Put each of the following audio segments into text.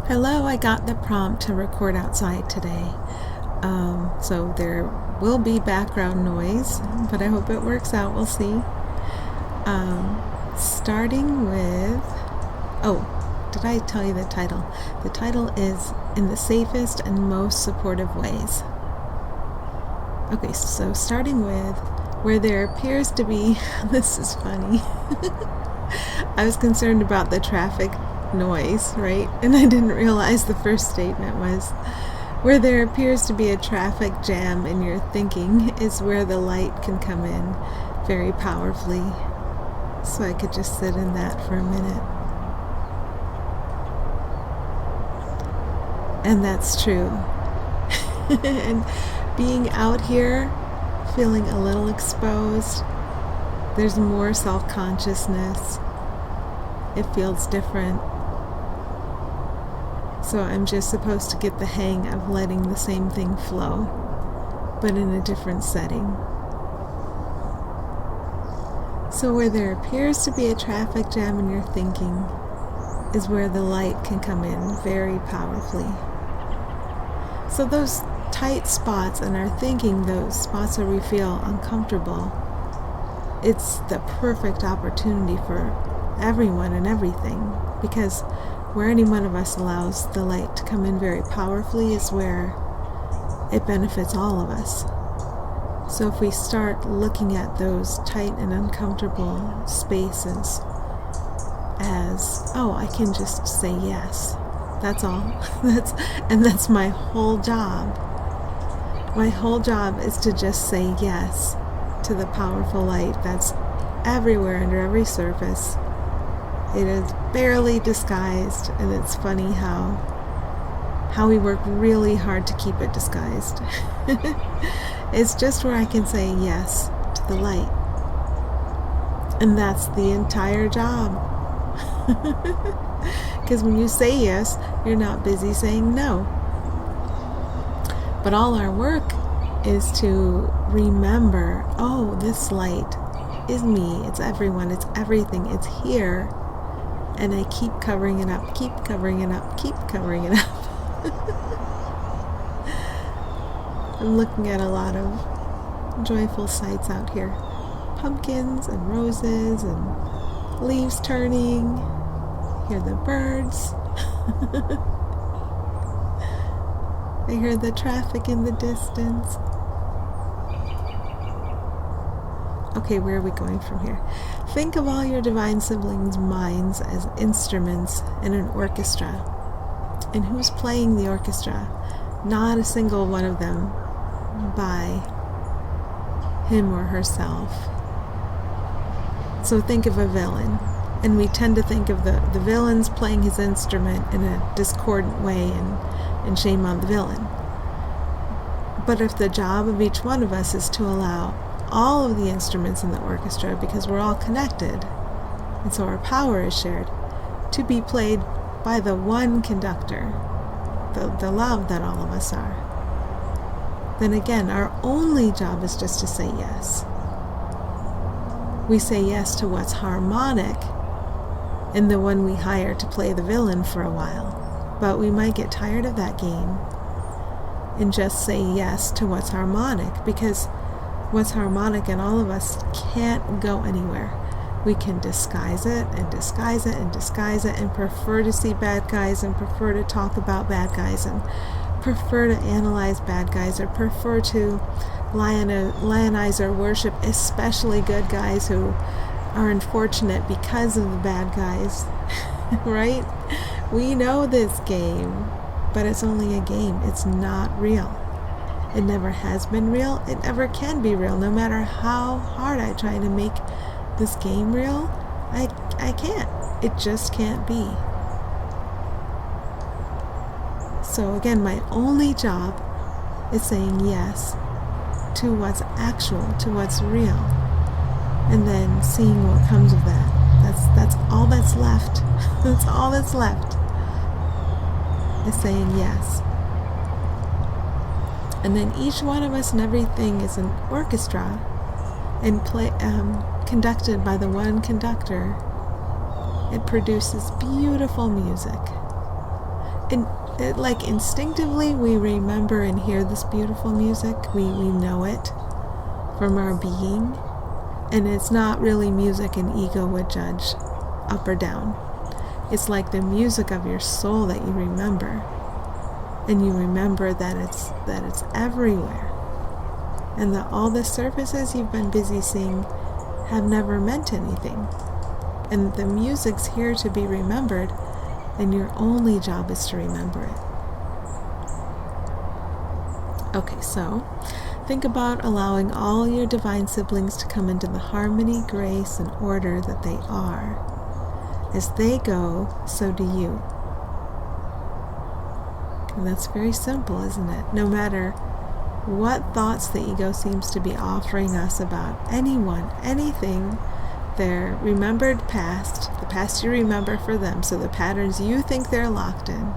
Hello, I got the prompt to record outside today. So there will be background noise, but I hope it works out. We'll see. Starting with, did I tell you the title? The title is In the Safest and Most Supportive Ways. Okay, so starting with where there appears to be, this is funny. I was concerned about the traffic noise, right? And I didn't realize the first statement was where there appears to be a traffic jam in your thinking is where the light can come in very powerfully. So I could just sit in that for a minute. And that's true. And being out here, feeling a little exposed, there's more self-consciousness. It feels different. So I'm just supposed to get the hang of letting the same thing flow, but in a different setting. So where there appears to be a traffic jam in your thinking is where the light can come in very powerfully. So those tight spots in our thinking, those spots where we feel uncomfortable, it's the perfect opportunity for everyone and everything, because where any one of us allows the light to come in very powerfully is where it benefits all of us. So if we start looking at those tight and uncomfortable spaces as, I can just say yes. That's all. That's my whole job. My whole job is to just say yes to the powerful light that's everywhere under every surface. It is barely disguised, and it's funny how we work really hard to keep it disguised. It's just where I can say yes to the light. And that's the entire job. Because when you say yes, you're not busy saying no. But all our work is to remember, this light is me, it's everyone, it's everything, it's here. And I keep covering it up, keep covering it up, keep covering it up. I'm looking at a lot of joyful sights out here. Pumpkins and roses and leaves turning. Hear the birds. I hear the traffic in the distance. Okay, where are we going from here? Think of all your divine siblings' minds as instruments in an orchestra. And who's playing the orchestra? Not a single one of them by him or herself. So think of a villain. And we tend to think of the villain's playing his instrument in a discordant way and shame on the villain. But if the job of each one of us is to allow all of the instruments in the orchestra, because we're all connected, and so our power is shared, to be played by the one conductor, the love that all of us are, then again, our only job is just to say yes. We say yes to what's harmonic and the one we hire to play the villain for a while, but we might get tired of that game and just say yes to what's harmonic, because what's harmonic in all of us can't go anywhere. We can disguise it and disguise it and disguise it and prefer to see bad guys and prefer to talk about bad guys and prefer to analyze bad guys or prefer to lionize or worship especially good guys who are unfortunate because of the bad guys. Right? We know this game, but it's only a game. It's not real. It never has been real. It never can be real. No matter how hard I try to make this game real, I can't. It just can't be. So again, my only job is saying yes to what's actual, to what's real, and then seeing what comes of that. That's all that's left. That's all that's left, is saying yes. And then each one of us and everything is an orchestra and conducted by the one conductor. It produces beautiful music. like instinctively we remember and hear this beautiful music. We know it from our being. And it's not really music an ego would judge up or down. It's like the music of your soul that you remember. And you remember that it's everywhere. And that all the surfaces you've been busy seeing have never meant anything. And the music's here to be remembered, and your only job is to remember it. Okay, so think about allowing all your divine siblings to come into the harmony, grace, and order that they are. As they go, so do you. And that's very simple, isn't it? No matter what thoughts the ego seems to be offering us about anyone, anything, their remembered past, the past you remember for them, so the patterns you think they're locked in,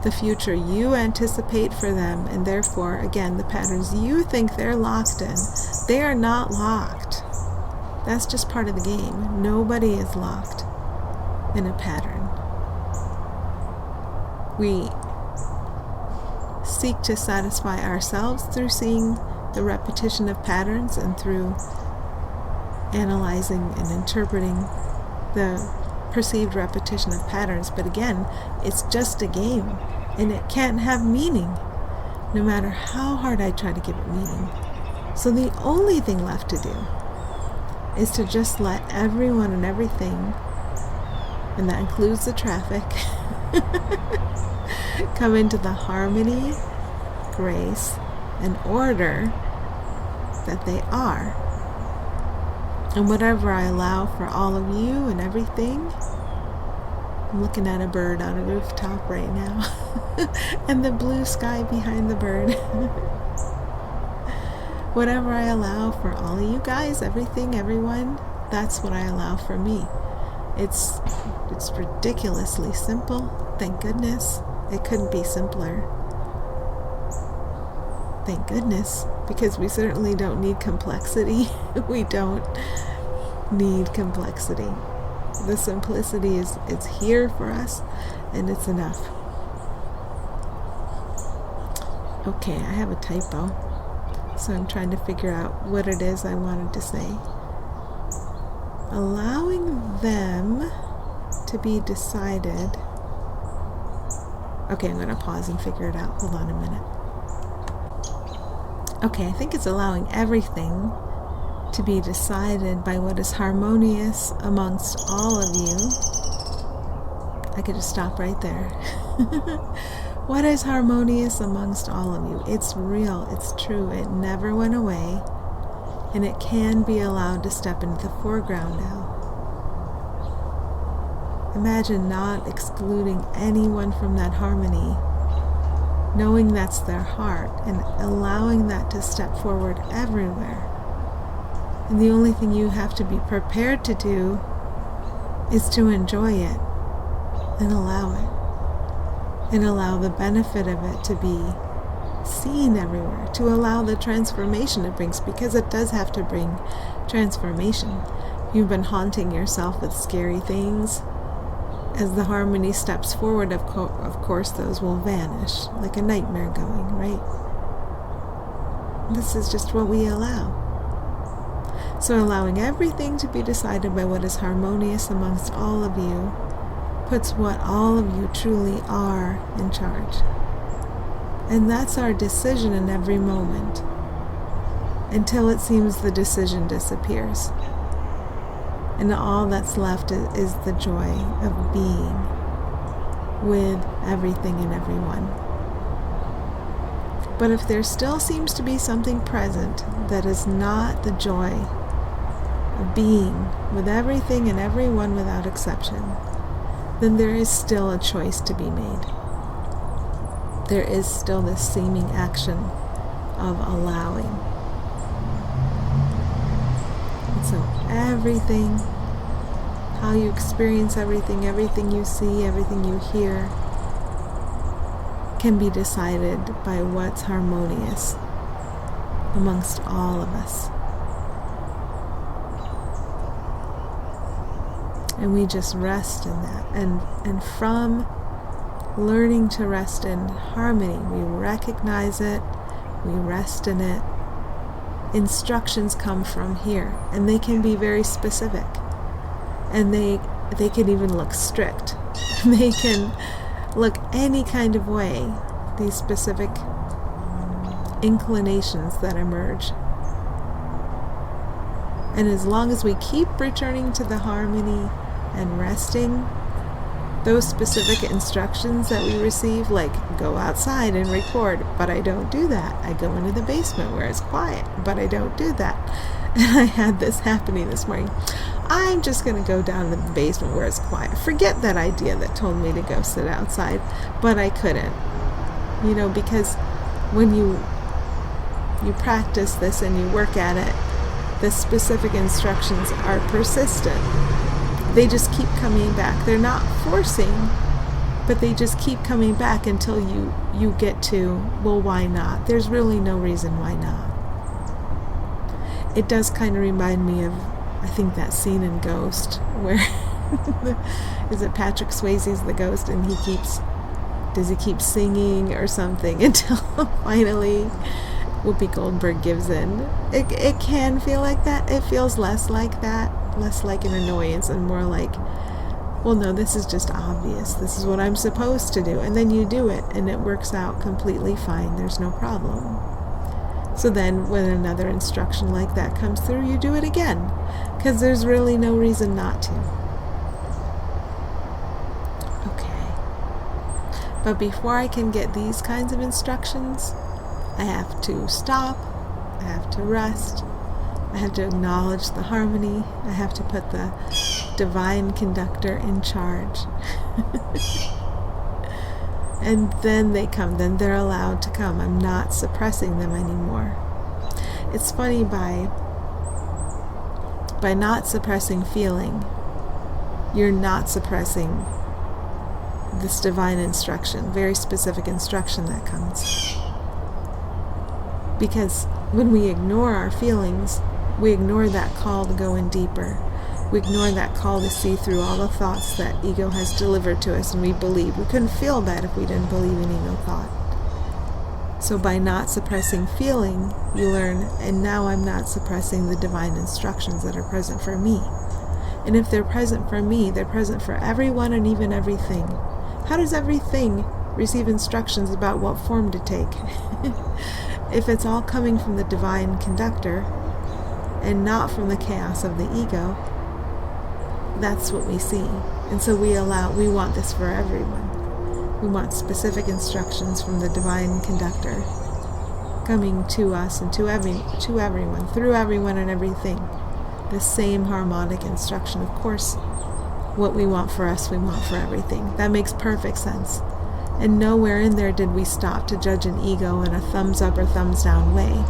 the future you anticipate for them, and therefore, again, the patterns you think they're locked in, they are not locked. That's just part of the game. Nobody is locked in a pattern. We seek to satisfy ourselves through seeing the repetition of patterns and through analyzing and interpreting the perceived repetition of patterns. But again, it's just a game, and it can't have meaning, no matter how hard I try to give it meaning. So the only thing left to do is to just let everyone and everything, and that includes the traffic, come into the harmony, grace, and order that they are. And whatever I allow for all of you and everything, I'm looking at a bird on a rooftop right now, and the blue sky behind the bird. Whatever I allow for all of you guys, everything, everyone, that's what I allow for me. It's ridiculously simple. Thank goodness. It couldn't be simpler. Thank goodness, because we certainly don't need complexity. We don't need complexity. The simplicity it's here for us, and it's enough. Okay, I have a typo, so I'm trying to figure out what it is I wanted to say. Allowing them to be decided. Okay, I'm going to pause and figure it out. Hold on a minute. Okay, I think it's allowing everything to be decided by what is harmonious amongst all of you. I could just stop right there. What is harmonious amongst all of you? It's real, it's true, it never went away, and it can be allowed to step into the foreground now. Imagine not excluding anyone from that harmony, knowing that's their heart, and allowing that to step forward everywhere. And the only thing you have to be prepared to do is to enjoy it and allow it, and allow the benefit of it to be seen everywhere, to allow the transformation it brings, because it does have to bring transformation. You've been haunting yourself with scary things. As the harmony steps forward, of course, those will vanish, like a nightmare going, right? This is just what we allow. So allowing everything to be decided by what is harmonious amongst all of you puts what all of you truly are in charge. And that's our decision in every moment, until it seems the decision disappears. And all that's left is the joy of being with everything and everyone. But if there still seems to be something present that is not the joy of being with everything and everyone without exception, then there is still a choice to be made. There is still this seeming action of allowing. And so everything, how you experience everything, everything you see, everything you hear, can be decided by what's harmonious amongst all of us. And we just rest in that. And from learning to rest in harmony. We recognize it, we rest in it. Instructions come from here, and they can be very specific, and they can even look strict. They can look any kind of way, these specific inclinations that emerge. And as long as we keep returning to the harmony and resting, those specific instructions that we receive, like go outside and record, but I don't do that. I go into the basement where it's quiet, but I don't do that. And I had this happening this morning. I'm just going to go down to the basement where it's quiet. Forget that idea that told me to go sit outside, but I couldn't. Because when you practice this and you work at it, the specific instructions are persistent. They just keep coming back. They're not forcing, but they just keep coming back until you get to, well, why not? There's really no reason why not. It does kind of remind me of, I think, that scene in Ghost where is it Patrick Swayze's the ghost, and does he keep singing or something until finally Whoopi Goldberg gives in. It can feel like that. It feels less like that, less like an annoyance and more like, well, no, this is just obvious. This is what I'm supposed to do. And then you do it and it works out completely fine. There's no problem. So then when another instruction like that comes through, you do it again, because there's really no reason not to. Okay. But before I can get these kinds of instructions, I have to stop, I have to rest, I have to acknowledge the harmony, I have to put the divine conductor in charge. And then they come, then they're allowed to come. I'm not suppressing them anymore. It's funny, by not suppressing feeling, you're not suppressing this divine instruction, very specific instruction that comes. Because when we ignore our feelings, we ignore that call to go in deeper. We ignore that call to see through all the thoughts that ego has delivered to us, and we believe. We couldn't feel that if we didn't believe in ego thought. So by not suppressing feeling, you learn, and now I'm not suppressing the divine instructions that are present for me. And if they're present for me, they're present for everyone and even everything. How does everything receive instructions about what form to take? If it's all coming from the divine conductor and not from the chaos of the ego, that's what we see. And so we want this for everyone. We want specific instructions from the divine conductor coming to us and to everyone, through everyone and everything. The same harmonic instruction. Of course, what we want for us, we want for everything. That makes perfect sense. And nowhere in there did we stop to judge an ego in a thumbs up or thumbs down way.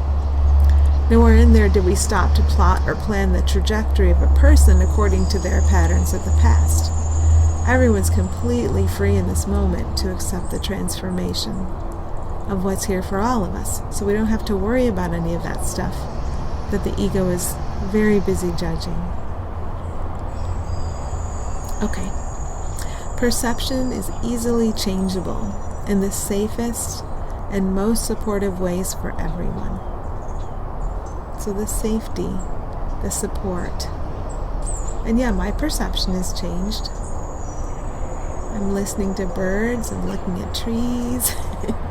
Nowhere in there did we stop to plot or plan the trajectory of a person according to their patterns of the past. Everyone's completely free in this moment to accept the transformation of what's here for all of us. So we don't have to worry about any of that stuff that the ego is very busy judging. Okay. Perception is easily changeable in the safest and most supportive ways for everyone. So the safety, the support. And yeah, my perception has changed. I'm listening to birds and looking at trees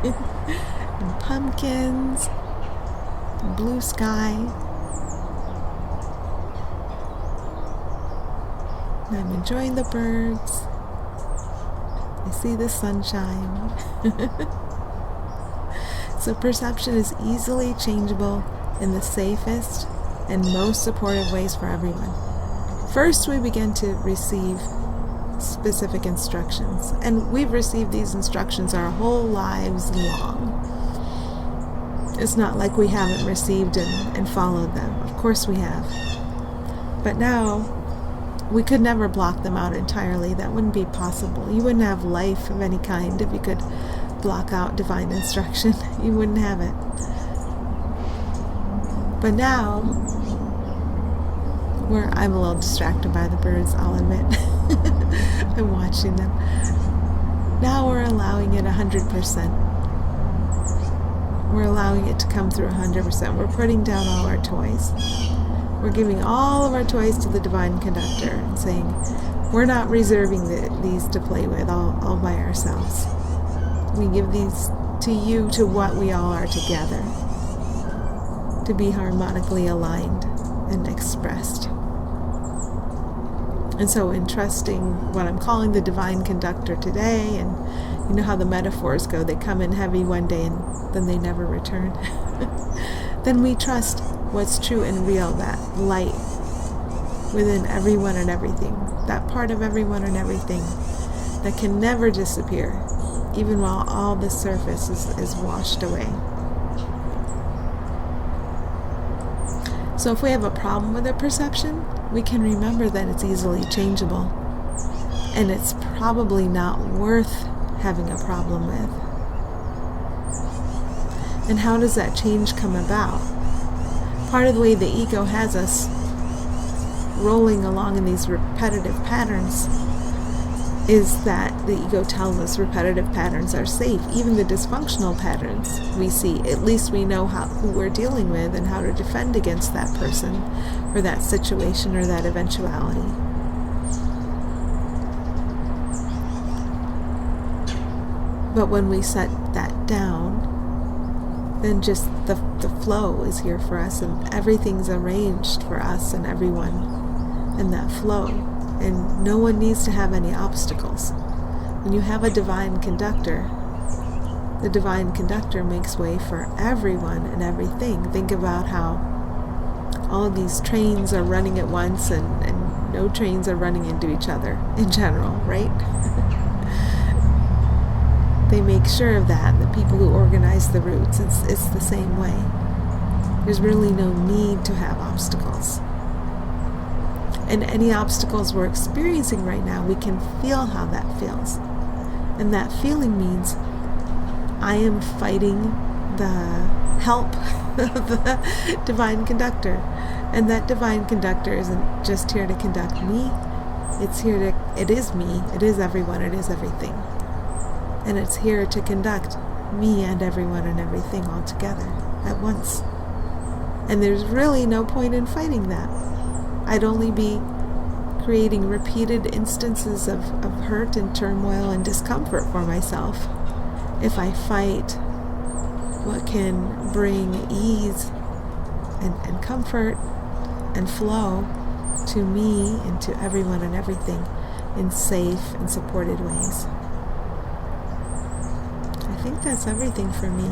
and pumpkins and blue sky. And I'm enjoying the birds. I see the sunshine. So perception is easily changeable in the safest and most supportive ways for everyone. First, we begin to receive specific instructions, and we've received these instructions our whole lives long. It's not like we haven't received and followed them. Of course we have. But now, we could never block them out entirely. That wouldn't be possible. You wouldn't have life of any kind if you could block out divine instruction. You wouldn't have it. But now, I'm a little distracted by the birds, I'll admit. I'm watching them. Now we're allowing it 100%. We're allowing it to come through 100%. We're putting down all our toys. We're giving all of our toys to the divine conductor and saying, we're not reserving these to play with all by ourselves. We give these to you, to what we all are together, to be harmonically aligned and expressed. And so in trusting what I'm calling the divine conductor today, and you know how the metaphors go, they come in heavy one day and then they never return. Then we trust what's true and real, that light within everyone and everything, that part of everyone and everything that can never disappear, even while all the surface is washed away. So if we have a problem with a perception, we can remember that it's easily changeable, and it's probably not worth having a problem with. And how does that change come about? Part of the way the ego has us rolling along in these repetitive patterns is that the ego tells us repetitive patterns are safe. Even the dysfunctional patterns we see, at least we know who we're dealing with and how to defend against that person or that situation or that eventuality. But when we set that down, then just the flow is here for us, and everything's arranged for us and everyone in that flow, and no one needs to have any obstacles. When you have a divine conductor, the divine conductor makes way for everyone and everything. Think about how all of these trains are running at once, and no trains are running into each other in general, right? They make sure of that. The people who organize the routes, it's the same way. There's really no need to have obstacles. And any obstacles we're experiencing right now, we can feel how that feels. And that feeling means I am fighting the help of the divine conductor. And that divine conductor isn't just here to conduct me. It is me, it is everyone, it is everything. And it's here to conduct me and everyone and everything all together at once. And there's really no point in fighting that. I'd only be creating repeated instances of hurt and turmoil and discomfort for myself if I fight what can bring ease and comfort and flow to me and to everyone and everything in safe and supported ways. I think that's everything for me.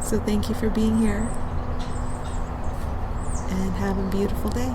So thank you for being here, and have a beautiful day.